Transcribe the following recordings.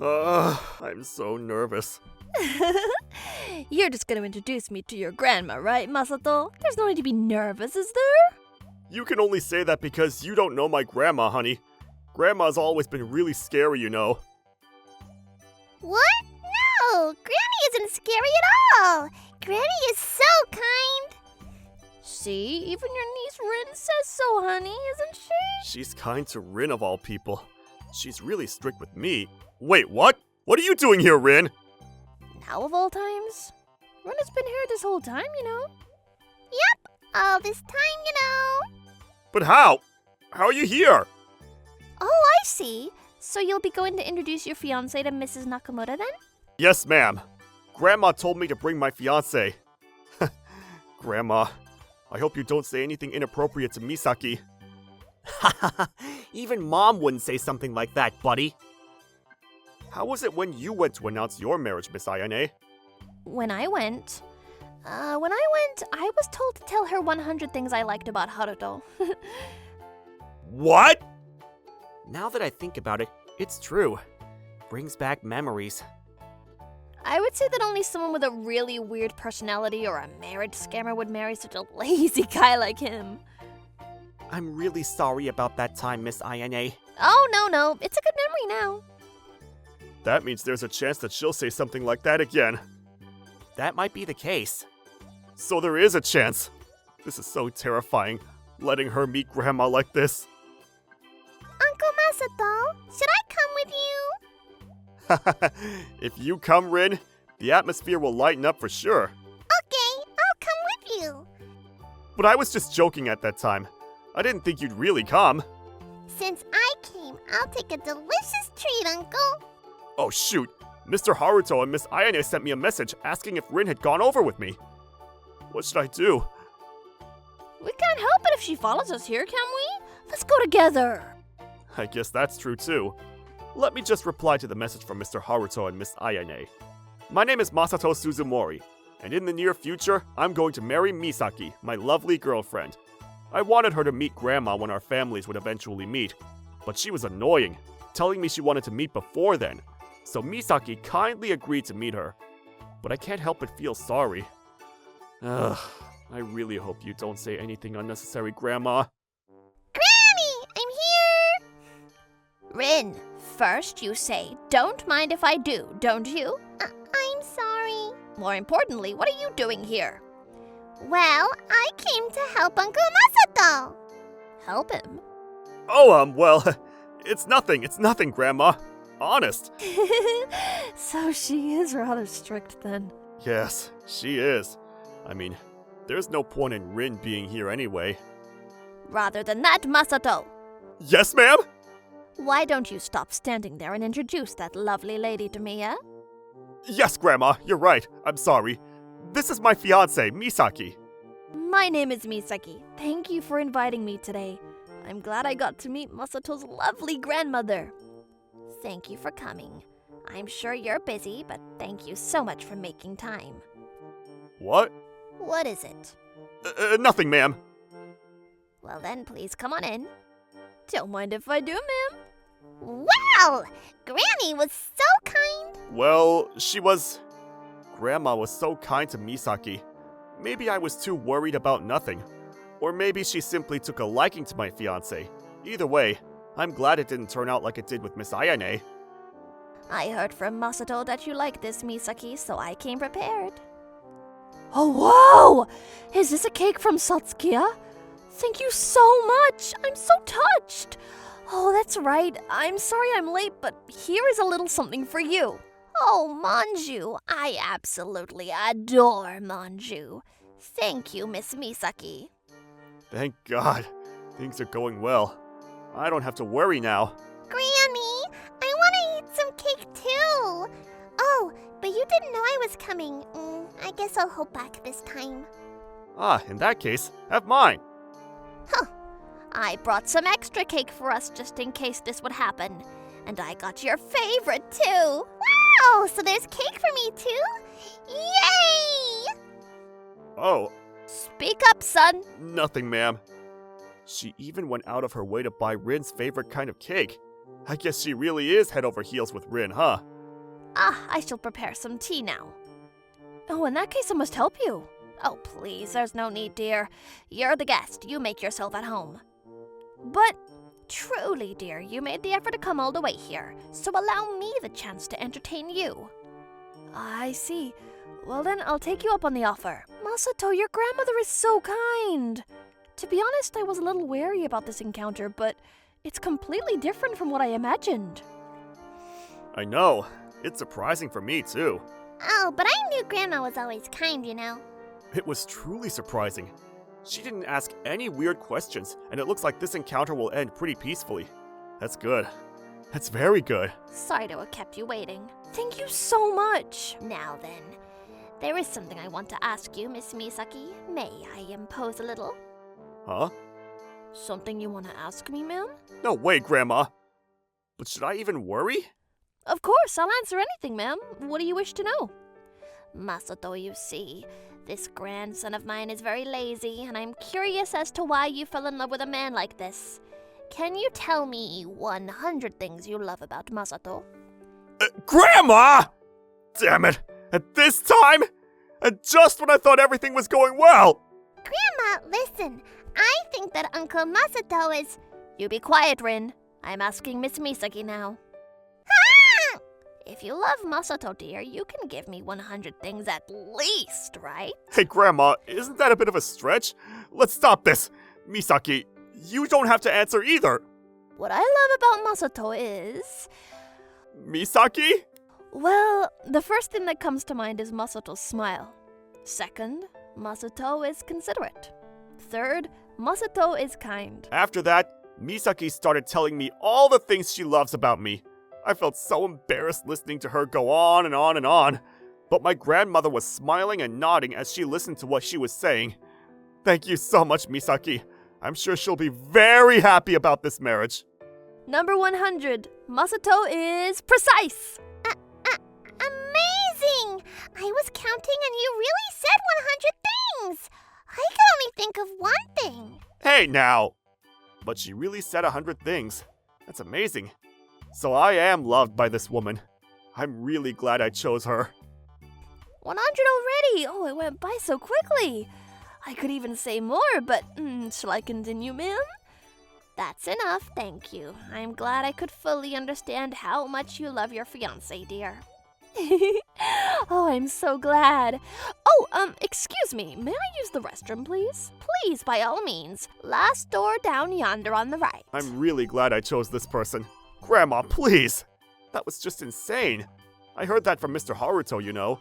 I'm so nervous. You're just gonna introduce me to your grandma, right, Masato? There's no need to be nervous, is there? You can only say that because you don't know my grandma, honey. Grandma's always been really scary, you know. What? No, Granny isn't scary at all. Granny is so kind. See, even your niece Rin says so, honey, isn't she? She's kind to Rin of all people. She's really strict with me. Wait, what? What are you doing here, Rin? Now of all times? Rin has been here this whole time, you know. Yep, all this time, you know. But how? How are you here? Oh, I see. So you'll be going to introduce your fiancée to Mrs. Nakamura then? Yes, ma'am. Grandma told me to bring my fiancé. Grandma, I hope you don't say anything inappropriate to Misaki. Even Mom wouldn't say something like that, buddy. How was it when you went to announce your marriage, Miss Ayane? When I went, I was told to tell her 100 things I liked about Haruto. What? Now that I think about it, it's true. Brings back memories. I would say that only someone with a really weird personality or a marriage scammer would marry such a lazy guy like him. I'm really sorry about that time, Miss Ayane. Oh, no, it's a good memory now. That means there's a chance that she'll say something like that again. That might be the case. So there is a chance. This is so terrifying, letting her meet Grandma like this. Uncle Masato, should I come with you? If you come, Rin, the atmosphere will lighten up for sure. Okay, I'll come with you. But I was just joking at that time. I didn't think you'd really come. Since I came, I'll take a delicious treat, Uncle. Oh shoot, Mr. Haruto and Miss Ayane sent me a message asking if Rin had gone over with me. What should I do? We can't help it if she follows us here, can we? Let's go together. I guess that's true too. Let me just reply to the message from Mr. Haruto and Miss Ayane. My name is Masato Suzumori, and in the near future, I'm going to marry Misaki, my lovely girlfriend. I wanted her to meet Grandma when our families would eventually meet, but she was annoying, telling me she wanted to meet before then. So Misaki kindly agreed to meet her. But I can't help but feel sorry. Ugh, I really hope you don't say anything unnecessary, Grandma. Granny, I'm here. Rin, first you say, don't mind if I do, don't you? I'm sorry. More importantly, what are you doing here? Well, I came to help Uncle Masato. Help him? Oh, well, it's nothing, Grandma. Honest. So she is rather strict then. Yes, she is. I mean, there's no point in Rin being here anyway. Rather than that, Masato, Yes, ma'am? why don't you stop standing there and introduce that lovely lady to me, eh? Yes, Grandma, you're right. I'm sorry. This is my fiancée, Misaki. My name is Misaki. Thank you for inviting me today. I'm glad I got to meet Masato's lovely grandmother. Thank you for coming. I'm sure you're busy, but thank you so much for making time. What? What is it? Nothing, ma'am. Well then, please come on in. Don't mind if I do, ma'am. Wow! Granny was so kind. Well, Grandma was so kind to Misaki. Maybe I was too worried about nothing. Or maybe she simply took a liking to my fiancé. Either way, I'm glad it didn't turn out like it did with Miss Ayane. I heard from Masato that you like this, Misaki, so I came prepared. Oh, wow! Is this a cake from Satsukiya? Thank you so much! I'm so touched! Oh, that's right. I'm sorry I'm late, but here is a little something for you. Oh, Manju, I absolutely adore Manju. Thank you, Miss Misaki. Thank God. Things are going well. I don't have to worry now. Granny, I want to eat some cake too. Oh, but you didn't know I was coming. I guess I'll hold back this time. Ah, in that case, have mine. I brought some extra cake for us just in case this would happen. And I got your favorite too. Wow, so there's cake for me too? Yay! Oh, Speak up, son. nothing, ma'am. She even went out of her way to buy Rin's favorite kind of cake. I guess she really is head over heels with Rin, huh? I shall prepare some tea now. Oh, in that case, I must help you. Oh, please, there's no need, dear. You're the guest. You make yourself at home. But truly, dear, you made the effort to come all the way here, so allow me the chance to entertain you. I see. Well then, I'll take you up on the offer. Masato, your grandmother is so kind. To be honest, I was a little wary about this encounter, but it's completely different from what I imagined. I know. It's surprising for me, too. Oh, but I knew Grandma was always kind, you know. It was truly surprising. She didn't ask any weird questions, and it looks like this encounter will end pretty peacefully. That's good. That's very good. Sorry to have kept you waiting. Thank you so much. Now then, there is something I want to ask you, Miss Misaki. May I impose a little? Huh? Something you want to ask me, ma'am? No way, Grandma. But should I even worry? Of course, I'll answer anything, ma'am. What do you wish to know? Masato, you see, this grandson of mine is very lazy, and I'm curious as to why you fell in love with a man like this. Can you tell me 100 things you love about Masato? Grandma! Damn it! At this time? And just when I thought everything was going well! Grandma, listen. I think that Uncle Masato is... You be quiet, Rin. I'm asking Miss Misaki now. Ah! If you love Masato, dear, you can give me 100 things at least, right? Hey, Grandma, isn't that a bit of a stretch? Let's stop this. Misaki, you don't have to answer either. What I love about Masato is... Misaki? Well, the first thing that comes to mind is Masato's smile. Second, Masato is considerate. Third, Masato is kind. After that, Misaki started telling me all the things she loves about me. I felt so embarrassed listening to her go on and on and on. But my grandmother was smiling and nodding as she listened to what she was saying. Thank you so much, Misaki. I'm sure she'll be very happy about this marriage. Number 100, Masato is precise. Amazing! I was counting and you really said 100 things. I could only think of one thing. Hey now! But she really said 100 things. That's amazing. So I am loved by this woman. I'm really glad I chose her. 100 already! Oh, it went by so quickly. I could even say more, but shall I continue, ma'am? That's enough, thank you. I'm glad I could fully understand how much you love your fiancé, dear. Oh, I'm so glad. Oh, excuse me. May I use the restroom, please? Please, by all means. Last door down yonder on the right. I'm really glad I chose this person. Grandma, please! That was just insane. I heard that from Mr. Haruto, you know.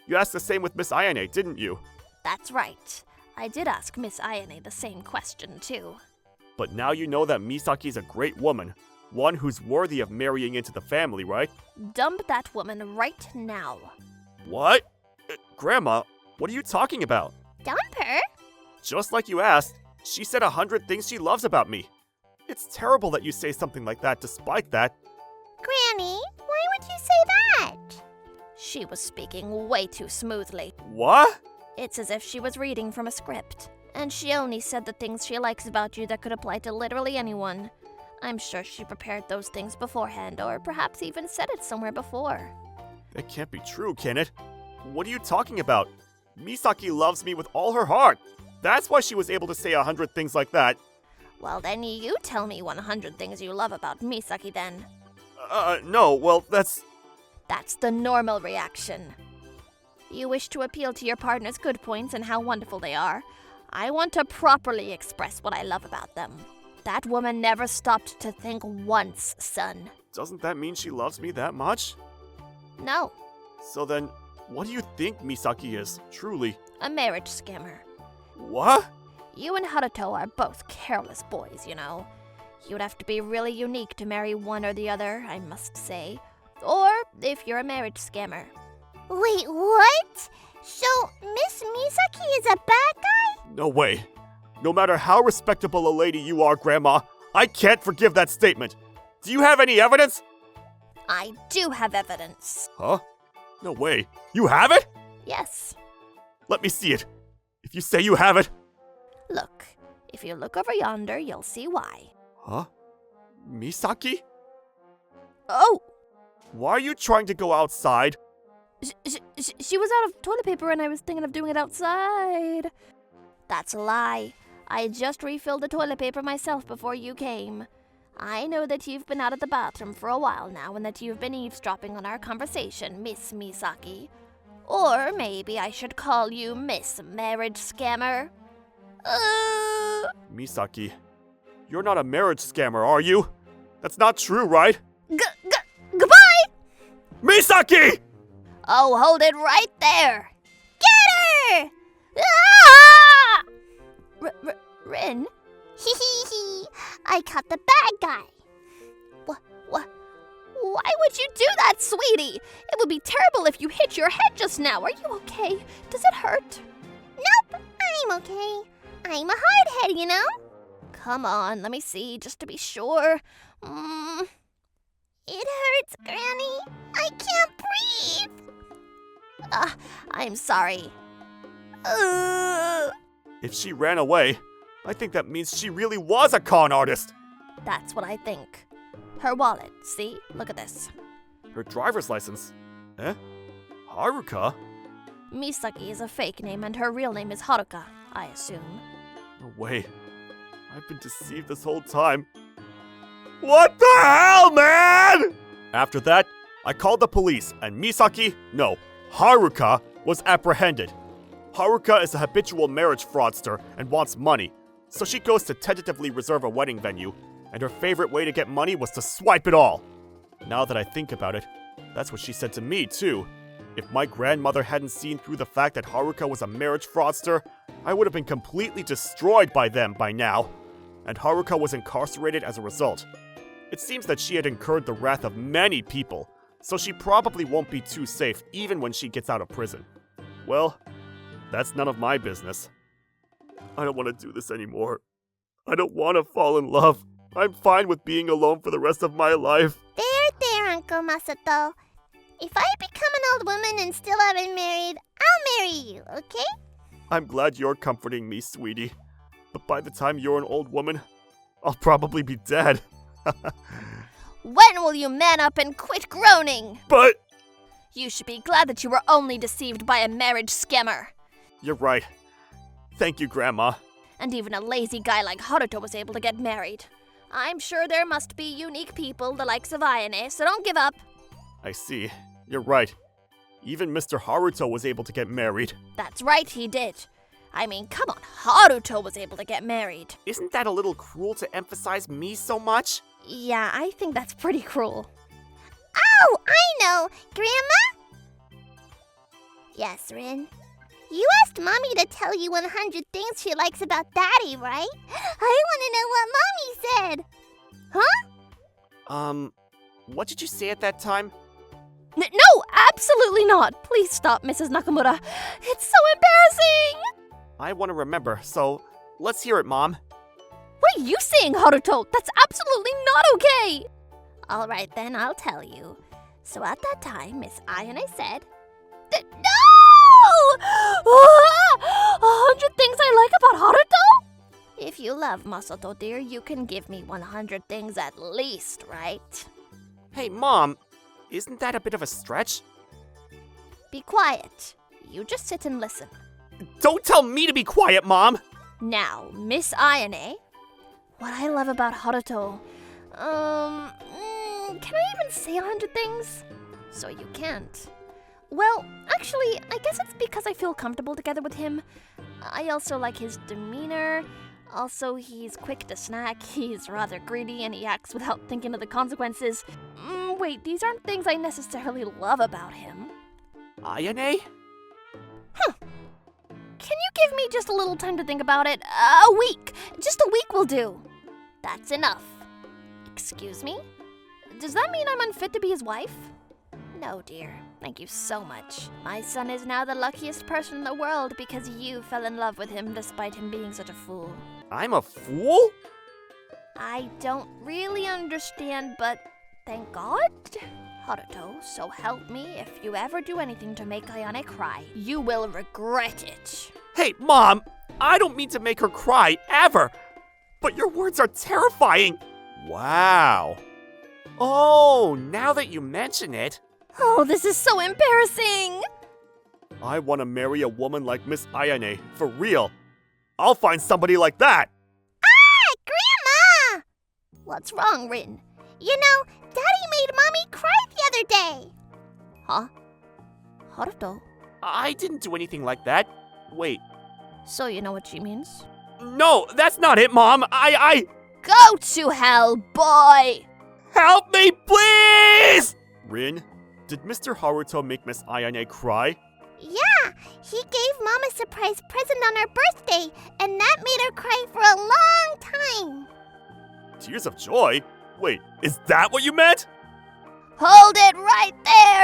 You asked the same with Miss Ayane, didn't you? That's right. I did ask Miss Ayane the same question, too. But now you know that Misaki's a great woman. One who's worthy of marrying into the family, right? Dump that woman right now. What? Grandma, what are you talking about? Dump her? Just like you asked, she said 100 things she loves about me. It's terrible that you say something like that despite that. Granny, why would you say that? She was speaking way too smoothly. What? It's as if she was reading from a script. And she only said the things she likes about you that could apply to literally anyone. I'm sure she prepared those things beforehand, or perhaps even said it somewhere before. That can't be true, can it? What are you talking about? Misaki loves me with all her heart. That's why she was able to say 100 things like that. Well, then you tell me 100 things you love about Misaki, then. No, well, that's the normal reaction. You wish to appeal to your partner's good points and how wonderful they are. I want to properly express what I love about them. That woman never stopped to think once, son. Doesn't that mean she loves me that much? No, So then, what do you think Misaki is, truly? a marriage scammer. What? You and Haruto are both careless boys, you know. You'd have to be really unique to marry one or the other, I must say. Or if you're a marriage scammer. Wait, what? So, Miss Misaki is a bad guy? No way. No matter how respectable a lady you are, Grandma, I can't forgive that statement. Do you have any evidence? I do have evidence. Huh? No way. You have it? Yes. Let me see it. If you say you have it. Look, if you look over yonder, you'll see why. Huh? Misaki? Oh! Why are you trying to go outside? She was out of toilet paper and I was thinking of doing it outside. That's a lie. I just refilled the toilet paper myself before you came. I know that you've been out of the bathroom for a while now and that you've been eavesdropping on our conversation, Miss Misaki. Or maybe I should call you Miss Marriage Scammer. Misaki, you're not a marriage scammer, are you? That's not true, right? Goodbye! Misaki! Oh, hold it right there. Get her! Ah! Rin? Hee hee hee. I caught the bad guy. Why would you do that, sweetie? It would be terrible if you hit your head just now. Are you okay? Does it hurt? Nope, I'm okay. I'm a hardhead, you know? Come on, let me see, just to be sure. It hurts, Granny. I can't breathe. I'm sorry. If she ran away, I think that means she really was a con artist. That's what I think. Her wallet, see? Look at this. Her driver's license. Eh? Haruka? Misaki is a fake name and her real name is Haruka, I assume. No way. I've been deceived this whole time. What the hell, man? After that, I called the police and Haruka was apprehended. Haruka is a habitual marriage fraudster and wants money, so she goes to tentatively reserve a wedding venue, and her favorite way to get money was to swipe it all. Now that I think about it, that's what she said to me, too. If my grandmother hadn't seen through the fact that Haruka was a marriage fraudster, I would have been completely destroyed by them by now. And Haruka was incarcerated as a result. It seems that she had incurred the wrath of many people, so she probably won't be too safe even when she gets out of prison. Well, that's none of my business. I don't want to do this anymore. I don't want to fall in love. I'm fine with being alone for the rest of my life. There, Uncle Masato. If I become an old woman and still haven't married, I'll marry you, okay? I'm glad you're comforting me, sweetie. But by the time you're an old woman, I'll probably be dead. When will you man up and quit groaning? But... You should be glad that you were only deceived by a marriage scammer. You're right. Thank you, Grandma. And even a lazy guy like Haruto was able to get married. I'm sure there must be unique people the likes of Ayane, so don't give up. I see. You're right. Even Mr. Haruto was able to get married. That's right, he did. I mean, come on, Haruto was able to get married. Isn't that a little cruel to emphasize me so much? Yeah, I think that's pretty cruel. Oh, I know! Grandma? Yes, Rin? You asked Mommy to tell you 100 things she likes about Daddy, right? I want to know what Mommy said! Huh? What did you say at that time? No, absolutely not! Please stop, Mrs. Nakamura. It's so embarrassing! I want to remember, so let's hear it, Mom. What are you saying, Haruto? That's absolutely not okay! Alright then, I'll tell you. So at that time, Miss Ayane said... No! 100 things I like about Haruto? If you love Masato, dear, you can give me 100 things at least, right? Hey, Mom, isn't that a bit of a stretch? Be quiet. You just sit and listen. Don't tell me to be quiet, Mom! Now, Miss Ayane, what I love about Haruto, can I even say 100 things? So you can't. Well, actually, I guess it's because I feel comfortable together with him. I also like his demeanor. Also, he's quick to snack, he's rather greedy, and he acts without thinking of the consequences. Wait, these aren't things I necessarily love about him. Ayane? Can you give me just a little time to think about it? A week! Just a week will do. That's enough. Excuse me? Does that mean I'm unfit to be his wife? No, dear. Thank you so much. My son is now the luckiest person in the world because you fell in love with him despite him being such a fool. I'm a fool? I don't really understand, but thank God. Haruto, so help me, if you ever do anything to make Ayane cry, you will regret it. Hey, Mom! I don't mean to make her cry, ever! But your words are terrifying! Wow. Oh, now that you mention it, Oh, this is so embarrassing! I want to marry a woman like Miss Ayane, for real. I'll find somebody like that. Grandma! What's wrong, Rin? You know, Daddy made Mommy cry the other day. Huh? Haruto? I didn't do anything like that. Wait. So you know what she means? No, that's not it, Mom. Go to hell, boy! Help me, please! Rin, did Mr. Haruto make Miss Ayane cry? Yeah, he gave Mom a surprise present on her birthday, and that made her cry for a long time. Tears of joy? Wait, is that what you meant? Hold it right there!